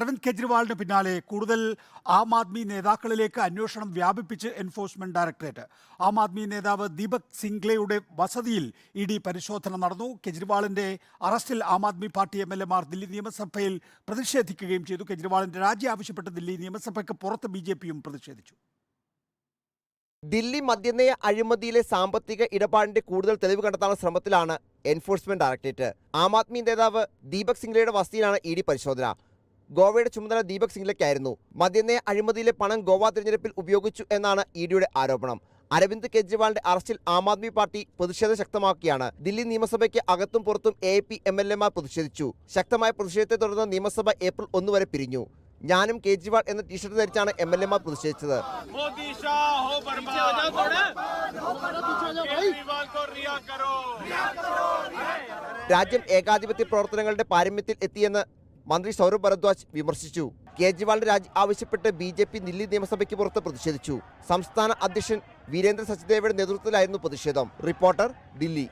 അരവിന്ദ് കെജ്രിവാളിന് പിന്നാലെ കൂടുതൽ ആം ആദ്മി നേതാക്കളിലേക്ക് അന്വേഷണം വ്യാപിപ്പിച്ച് എൻഫോഴ്സ്മെന്റ് ഡയറക്ടറേറ്റ്. ആം ആദ്മി നേതാവ് ദീപക് സിംഗ്ലയുടെ വസതിയിൽ ഇ.ഡി. പരിശോധന നടന്നു. കെജ്രിവാളിന്റെ അറസ്റ്റിൽ ആം ആദ്മി പാർട്ടി എം.എൽ.എമാർ ദില്ലി നിയമസഭയിൽ പ്രതിഷേധിക്കുകയും ചെയ്തു. കെജ്രിവാളിന്റെ രാജി ആവശ്യപ്പെട്ട് ദില്ലി നിയമസഭയ്ക്ക് പുറത്ത് ബി.ജെ.പിയും പ്രതിഷേധിച്ചു. ദില്ലി മദ്യനയ അഴിമതിയിലെ സാമ്പത്തിക ഇടപാടിന്റെ കൂടുതൽ തെളിവ് കണ്ടെത്താനുള്ള ശ്രമത്തിലാണ് എൻഫോഴ്സ്മെന്റ് ഡയറക്ടറേറ്റ്. ആം ആദ്മി നേതാവ് ദീപക് സിംഗ്ലയുടെ വസതിയിലാണ് ഇ.ഡി. പരിശോധന. ഗോവയുടെ ചുമതല ദീപക് സിംഗ്ലയ്ക്കായിരുന്നു. മദ്യനയ അഴിമതിയിലെ പണം ഗോവ തിരഞ്ഞെടുപ്പിൽ ഉപയോഗിച്ചു എന്നാണ് ഇ.ഡിയുടെ ആരോപണം. അരവിന്ദ് കെജ്രിവാളിന്റെ അറസ്റ്റിൽ ആം ആദ്മി പാർട്ടി പ്രതിഷേധം ശക്തമാക്കിയാണ്. ദില്ലി നിയമസഭയ്ക്ക് അകത്തും പുറത്തും AAP എം.എൽ.എമാർ പ്രതിഷേധിച്ചു. ശക്തമായ പ്രതിഷേധത്തെ തുടർന്ന് നിയമസഭ ഏപ്രിൽ 1 വരെ പിരിഞ്ഞു. ഞാനും കേജ്രിവാൾ എന്ന ടീഷർട്ട് ധരിച്ചാണ് എം.എൽ.എമാർ പ്രതിഷേധിച്ചത്. രാജ്യം ഏകാധിപത്യ പ്രവർത്തനങ്ങളുടെ പാരമ്യത്തിൽ എത്തിയെന്ന് മന്ത്രി സൗരഭ് ഭരദ്വാജ് വിമർശിച്ചു. കേജ്രിവാളിന്റെ രാജി ആവശ്യപ്പെട്ട് BJP ദില്ലി നിയമസഭയ്ക്ക് പുറത്ത് പ്രതിഷേധിച്ചു. സംസ്ഥാന അധ്യക്ഷൻ വീരേന്ദ്ര സച്ദേവയുടെ നേതൃത്വത്തിലായിരുന്നു പ്രതിഷേധം. റിപ്പോർട്ടർ, ദില്ലി.